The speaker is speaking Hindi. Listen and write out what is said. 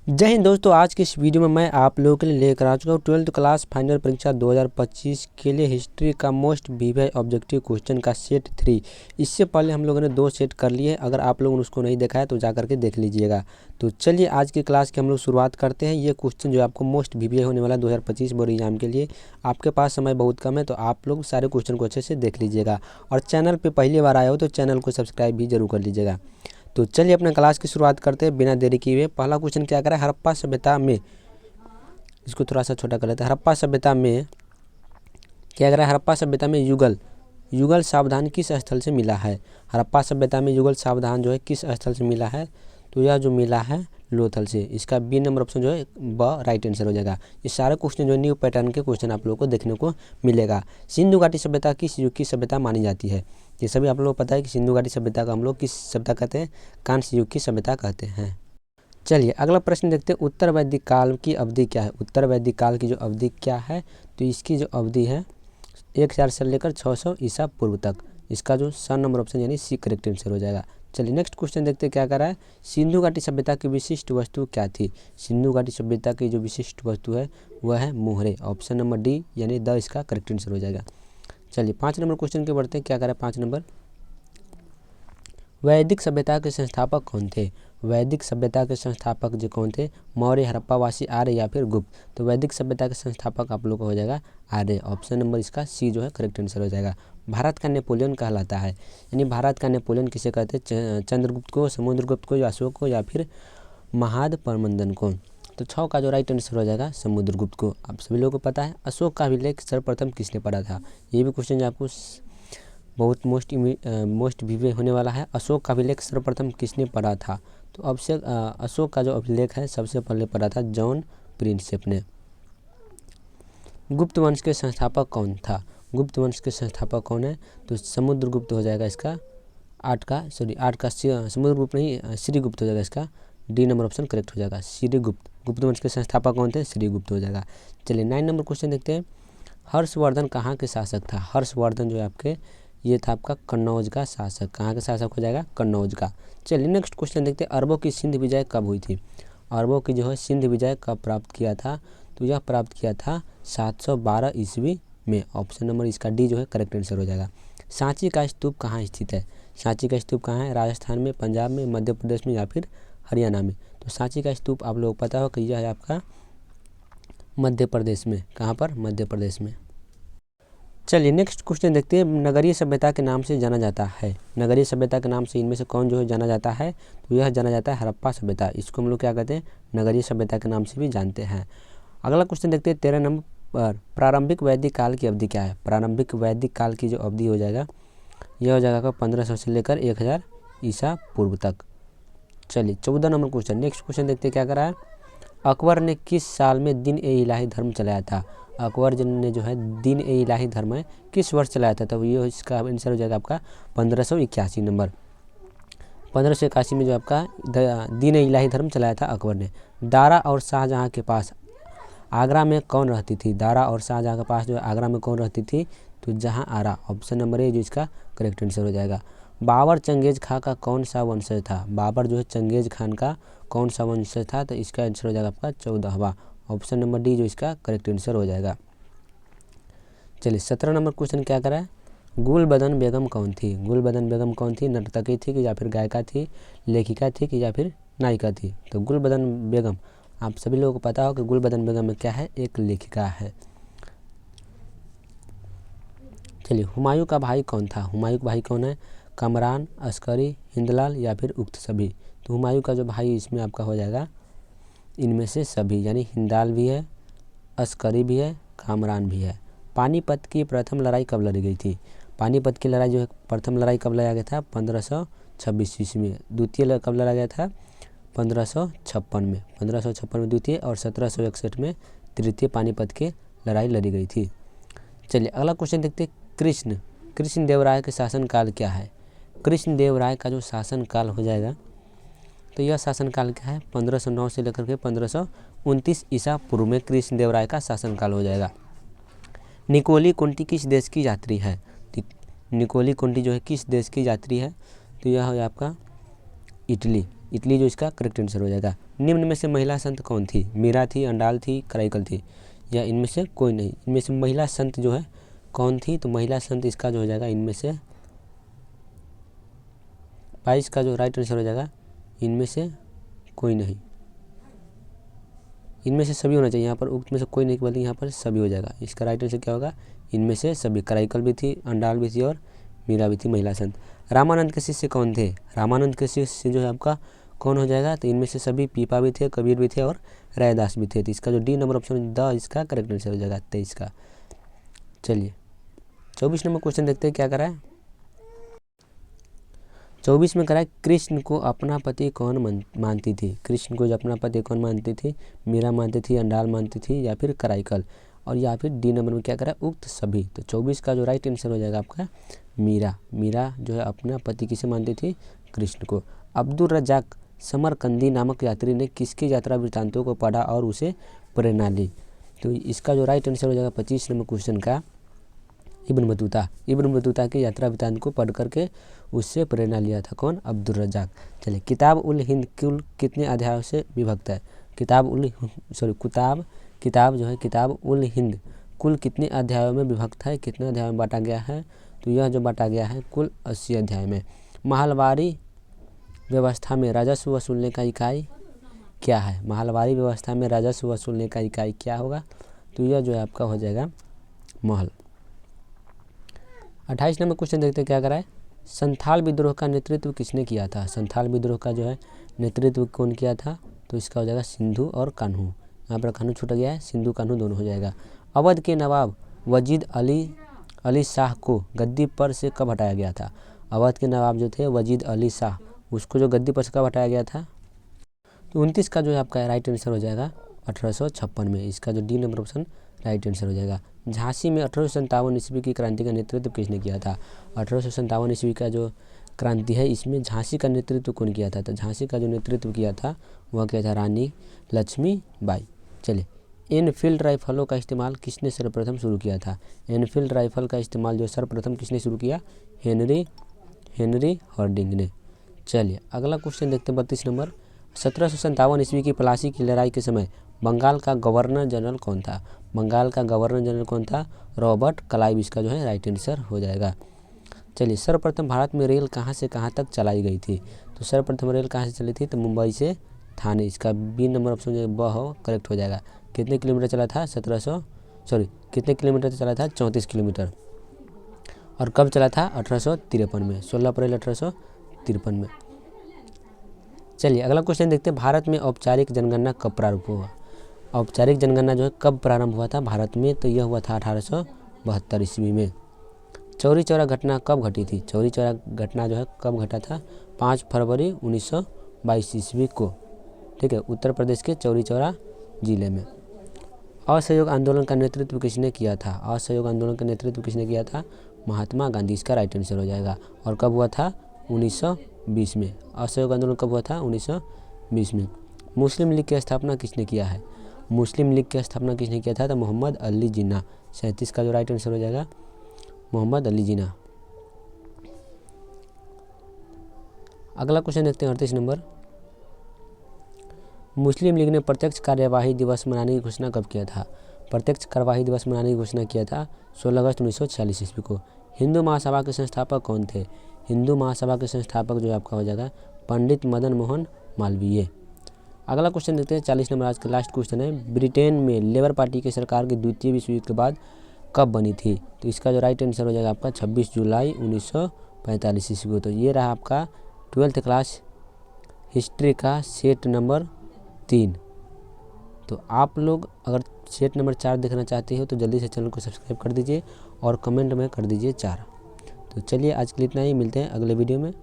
जय हिंद दोस्तों। आज की इस वीडियो में मैं आप लोगों के लिए लेकर आ चुका हूँ 12th क्लास फाइनल परीक्षा 2025 के लिए हिस्ट्री का मोस्ट वीवीआई ऑब्जेक्टिव क्वेश्चन का सेट 3। इससे पहले हम लोगों ने 2 सेट कर लिए। अगर आप लोगों ने उसको नहीं देखा है तो जा करके देख लीजिएगा। तो चलिए आज की क्लास की हम लोग शुरुआत करते हैं। ये क्वेश्चन जो आपको मोस्ट वीवीआई होने वाला 2025 बोर्ड एग्जाम के लिए, आपके पास समय बहुत कम है तो आप लोग सारे क्वेश्चन को अच्छे से देख लीजिएगा। और चैनल पर पहली बार आए हो तो चैनल को सब्सक्राइब भी जरूर कर लीजिएगा। तो चलिए अपने क्लास की शुरुआत करते हैं बिना देरी किए। पहला क्वेश्चन क्या करा है, हड़प्पा सभ्यता में, इसको थोड़ा सा छोटा कर लेते हैं। हड़प्पा सभ्यता में क्या करा है, हड़प्पा सभ्यता में युगल सावधान किस स्थल से मिला है। हड़प्पा सभ्यता में युगल सावधान जो है किस स्थल से मिला है, तो यह जो मिला है लोथल से। इसका बी नंबर ऑप्शन जो है ब राइट आंसर हो जाएगा। ये सारे क्वेश्चन जो है न्यू पैटर्न के क्वेश्चन आप लोगों को देखने को मिलेगा। सिंधु घाटी सभ्यता किस युग की सभ्यता मानी जाती है। ये सभी आप लोगों को पता है कि सिंधु घाटी सभ्यता को हम लोग किस सभ्यता कहते हैं, कांस्य युग की सभ्यता कहते हैं। चलिए अगला प्रश्न देखते हैं, उत्तर वैदिक काल की अवधि क्या है। उत्तर वैदिक काल की जो अवधि क्या है, तो इसकी जो अवधि है 1000 से लेकर 600 ईसा पूर्व तक। इसका जो सन नंबर ऑप्शन यानी सी करेक्ट आंसर हो जाएगा। चलिए नेक्स्ट क्वेश्चन देखते हैं क्या कर रहा है, सिंधु घाटी सभ्यता की विशिष्ट वस्तु क्या थी। सिंधु घाटी सभ्यता की जो विशिष्ट वस्तु है वह है मोहरे। ऑप्शन नंबर डी यानी द इसका करेक्ट आंसर हो जाएगा। चलिए 5 नंबर क्वेश्चन के बढ़ते हैं, क्या कर रहा है 5 नंबर, वैदिक सभ्यता के संस्थापक कौन थे। वैदिक सभ्यता के संस्थापक जो कौन थे, मौर्य, हड़प्पावासी, आर्य या फिर गुप्त। तो वैदिक सभ्यता के संस्थापक आप लोग को हो जाएगा आर्य। ऑप्शन नंबर इसका सी जो है करेक्ट आंसर हो जाएगा। भारत का नेपोलियन कहलाता है, यानी भारत का नेपोलियन किसे कहते हैं, चंद्रगुप्त को, समुद्रगुप्त को, अशोक को या फिर महाद प्रमंडन को। तो 6 का जो राइट आंसर हो जाएगा समुद्रगुप्त को। आप सभी लोगों को पता है अशोक का अभिलेख सर्वप्रथम किसने पढ़ा था। ये भी क्वेश्चन आपको बहुत मोस्ट वीवीआई होने वाला है। अशोक का अभिलेख सर्वप्रथम किसने पढ़ा था, तो अब से अशोक का जो अभिलेख है सबसे पहले पढ़ा था जॉन प्रिंसेप ने। गुप्त वंश के संस्थापक कौन था। गुप्त वंश के संस्थापक कौन है, तो समुद्रगुप्त हो जाएगा इसका। 8 का समुद्रगुप्त नहीं श्रीगुप्त हो जाएगा इसका। डी नंबर ऑप्शन करेक्ट हो जाएगा, श्रीगुप्त। गुप्त वंश के संस्थापक कौन थे, श्रीगुप्त हो जाएगा। चलिए 9 नंबर क्वेश्चन देखते हैं, हर्षवर्धन कहाँ के शासक था। हर्षवर्धन जो है आपके ये था आपका कन्नौज का शासक। कहाँ का शासक हो जाएगा, कन्नौज का। चलिए नेक्स्ट क्वेश्चन देखते हैं, अरबों की सिंध विजय कब हुई थी। अरबों की जो है सिंध विजय कब प्राप्त किया था, तो यह प्राप्त किया था 712 ईस्वी में। ऑप्शन नंबर इसका डी जो है करेक्ट आंसर हो जाएगा। सांची का स्तूप कहाँ स्थित है। सांची का स्तूप कहाँ है, राजस्थान में, पंजाब में, मध्य प्रदेश में या फिर हरियाणा में। तो सांची का स्तूप आप लोगों को पता हो कि यह है आपका मध्य प्रदेश में। कहाँ पर, मध्य प्रदेश में। चलिए नेक्स्ट क्वेश्चन देखते हैं, नगरीय सभ्यता के नाम से जाना जाता है। नगरीय सभ्यता के नाम से इनमें से कौन जो है जाना जाता है, तो यह जाना जाता है हड़प्पा सभ्यता। इसको हम लोग क्या कहते हैं, नगरीय सभ्यता के नाम से भी जानते हैं। अगला क्वेश्चन देखते हैं 13 नंबर पर, प्रारंभिक वैदिक काल की अवधि क्या है। प्रारंभिक वैदिक काल की जो अवधि हो जाएगा यह हो जाएगा 1500 से लेकर 1000 ईसा पूर्व तक। चलिए 14 नंबर क्वेश्चन, नेक्स्ट क्वेश्चन देखते हैं क्या करा है, अकबर ने किस साल में दिन ए इलाही धर्म चलाया था। अकबर ने जो है दिन ए इलाही धर्म है किस वर्ष चलाया था, तो ये इसका आंसर हो जाएगा आपका 1581 नंबर। 1581 में जो आपका दिन ए इलाही धर्म चलाया था अकबर ने। दारा और शाहजहाँ के पास आगरा में कौन रहती थी। दारा और शाहजहाँ के पास जो आगरा में कौन रहती थी, तो जहाँ आरा। ऑप्शन नंबर ए जो इसका करेक्ट आंसर हो जाएगा। बाबर चंगेज खां का कौन सा वंशज था। बाबर जो है चंगेज खान का कौन सा वंशज था, तो इसका आंसर हो जाएगा आपका 14वां। ऑप्शन नंबर डी जो इसका करेक्ट आंसर हो जाएगा। चलिए 17 नंबर क्वेश्चन क्या करा है, गुलबदन बेगम कौन थी। गुलबदन बेगम कौन थी, नर्तकी थी कि या फिर गायिका थी, लेखिका थी कि या फिर नायिका थी। तो गुलबदन बेगम आप सभी लोगों को पता हो कि गुलबदन बेगम में क्या है, एक लेखिका है। चलिए हुमायूं का भाई कौन था। हुमायूं का भाई कौन है, कमरान, अस्करी, हिंदलाल या फिर उक्त सभी। तो हुमायूं का जो भाई इसमें आपका हो जाएगा इनमें से सभी, यानी हिंदाल भी है, अस्करी भी है, कामरान भी है। पानीपत की प्रथम लड़ाई कब लड़ी गई थी। पानीपत की लड़ाई जो है प्रथम लड़ाई कब लड़ा गया था, 1526 ईस्वी में। द्वितीय कब लड़ा गया था, 1556 में। 1556 में द्वितीय और 1761 में तृतीय पानीपत की लड़ाई लड़ी गई थी। चलिए अगला क्वेश्चन देखते हैं, कृष्णदेवराय के शासनकाल क्या है। कृष्णदेवराय का जो शासनकाल हो जाएगा, तो यह शासनकाल क्या है, 1509 से लेकर के 1529 ईसा पूर्व में कृष्णदेवराय का शासनकाल हो जाएगा। निकोली कुंती किस देश की यात्री है। निकोली कुंती जो है किस देश की यात्री है, तो यह है आपका इटली। इटली जो इसका करेक्ट आंसर हो जाएगा। निम्न में से महिला संत कौन थी? मीरा थी, अंडाल थी, कराइकल थी, या इनमें से कोई नहीं? इनमें से महिला संत जो है कौन थी? तो महिला संत इसका जो हो जाएगा इनमें से 22 का जो राइट आंसर हो जाएगा इनमें से कोई नहीं, इनमें से सभी होना चाहिए। यहाँ पर उक्त में से कोई नहीं बल्कि यहाँ पर सभी हो जाएगा। इसका राइट आंसर क्या होगा? इनमें से सभी। कराइकल भी थी, अंडाल भी थी और मीरा भी थी महिला संत। रामानंद के शिष्य कौन थे? रामानंद के शिष्य जो है आपका कौन हो जाएगा? तो इनमें से सभी पीपा भी थे, कबीर भी थे और रैदास भी थे। तो इसका जो डी नंबर ऑप्शन द इसका करेक्ट आंसर हो जाएगा 23 का। चलिए 24 नंबर क्वेश्चन देखते हैं क्या करा है। 24 में करा है कृष्ण को अपना पति कौन मानती थी? कृष्ण को जो अपना पति कौन मानती थी? मीरा मानती थी, अंडाल मानती थी या फिर कराइकल, और या फिर डी नंबर में क्या करा है? उक्त सभी। तो 24 का जो राइट आंसर हो जाएगा आपका मीरा। मीरा जो है अपना पति किसे मानती थी? कृष्ण को। अब्दुल रज्जाक समरकंदी नामक यात्री ने किसके यात्रा वृत्तांतों को पढ़ा और उसे प्रेरणा ली? तो इसका जो राइट आंसर हो जाएगा 25 नंबर क्वेश्चन का इब्न बतूता। इब्न बतूता के यात्रा वृत्तांत को पढ़ करके उससे प्रेरणा लिया था कौन? अब्दुल रज्जाक। चलिए किताब उल हिंद कुल कितने अध्यायों से विभक्त है? किताब जो है किताब उल हिंद कुल कितने अध्यायों में विभक्त है? कितने अध्यायों में बांटा गया है? तो यह जो बांटा गया है कुल 80 अध्याय में। महलवारी व्यवस्था में राजस्व वसूलने का इकाई क्या है? महलवारी व्यवस्था में राजस्व वसूलने का इकाई क्या होगा? तो यह जो है आपका हो जाएगा महल। 28 नंबर क्वेश्चन देखते हैं क्या करा है। संथाल विद्रोह का नेतृत्व किसने किया था? संथाल विद्रोह का जो है नेतृत्व कौन किया था? तो इसका हो जाएगा सिंधु और कान्हू। यहाँ पर कान्हू छूट गया है, सिंधु कान्हू दोनों हो जाएगा। अवध के नवाब वजीद अली शाह को गद्दी पर से कब हटाया गया था? अवध के नवाब जो थे वजीद अली शाह, उसको जो गद्दी पर से कब हटाया गया था? तो 29 का जो है आपका राइट आंसर हो जाएगा 1856 में। इसका जो D number option right answer हो जाएगा। झांसी में 1857 ईस्वी की क्रांति का नेतृत्व किसने किया था? 1857 ईस्वी का जो क्रांति है इसमें झांसी का नेतृत्व कौन किया था? तो झांसी का जो नेतृत्व किया था वह क्या था? रानी लक्ष्मीबाई। चलिए एनफील्ड राइफलों का इस्तेमाल किसने सर्वप्रथम शुरू किया था? एनफील्ड राइफल का इस्तेमाल जो सर्वप्रथम किसने शुरू किया? हेनरी हार्डिंग ने। चलिए अगला क्वेश्चन देखते हैं 32 नंबर। 1757 ईस्वी की प्लासी की लड़ाई के समय बंगाल का गवर्नर जनरल कौन था? बंगाल का गवर्नर जनरल कौन था? Robert Clive. इसका जो है राइट आंसर हो जाएगा। चलिए सर्वप्रथम भारत में रेल कहाँ से कहाँ तक चलाई गई थी? तो सर्वप्रथम रेल कहाँ से चली थी? तो मुंबई से थाने। इसका बी नंबर ऑप्शन जो ब हो करेक्ट हो जाएगा। कितने किलोमीटर चला था? कितने किलोमीटर चला था? 34 किलोमीटर। और कब चला था? 1853 में, 16 अप्रैल 1853 में। चलिए अगला क्वेश्चन देखते हैं। भारत में औपचारिक जनगणना कब प्रारंभ हुआ? औपचारिक जनगणना जो है कब प्रारंभ हुआ था भारत में? तो यह हुआ था 1872 ईस्वी में। चौरी चौरा घटना कब घटी थी? चौरी चौरा घटना जो है कब घटा था? 5 फरवरी 1922 ईस्वी को। ठीक है, उत्तर प्रदेश के चौरी चौरा जिले में। असहयोग आंदोलन का नेतृत्व किसने किया था? असहयोग आंदोलन का नेतृत्व किसने किया था? महात्मा गांधी। इसका राइट आंसर हो जाएगा। और कब हुआ था? 1920 में। असहयोग आंदोलन कब हुआ था? 1920 में। मुस्लिम लीग की स्थापना किसने किया है? मुस्लिम लीग की स्थापना किसने किया था? तो मोहम्मद अली जिन्ना। 37 का जो राइट आंसर हो जाएगा मोहम्मद अली जिन्ना। अगला क्वेश्चन देखते हैं 38 नंबर। मुस्लिम लीग ने प्रत्यक्ष कार्यवाही दिवस मनाने की घोषणा कब किया था? प्रत्यक्ष कार्यवाही दिवस मनाने की घोषणा किया था 16 अगस्त 1946 ईस्वी को। हिंदू महासभा के संस्थापक कौन थे? हिंदू महासभा के संस्थापक जो आपका हो जाएगा पंडित मदन मोहन मालवीय। अगला क्वेश्चन देखते हैं 40 नंबर। आज का लास्ट क्वेश्चन है। ब्रिटेन में लेबर पार्टी की सरकार की द्वितीय विश्व युद्ध के बाद कब बनी थी? तो इसका जो राइट आंसर हो जाएगा आपका 26 जुलाई 1945 ईस्वी को। तो ये रहा आपका 12th क्लास हिस्ट्री का सेट नंबर 3। तो आप लोग अगर सेट नंबर 4 देखना चाहते हो तो जल्दी से चैनल को सब्सक्राइब कर दीजिए और कमेंट में कर दीजिए 4। तो चलिए आज के लिए इतना ही, मिलते हैं अगले वीडियो में।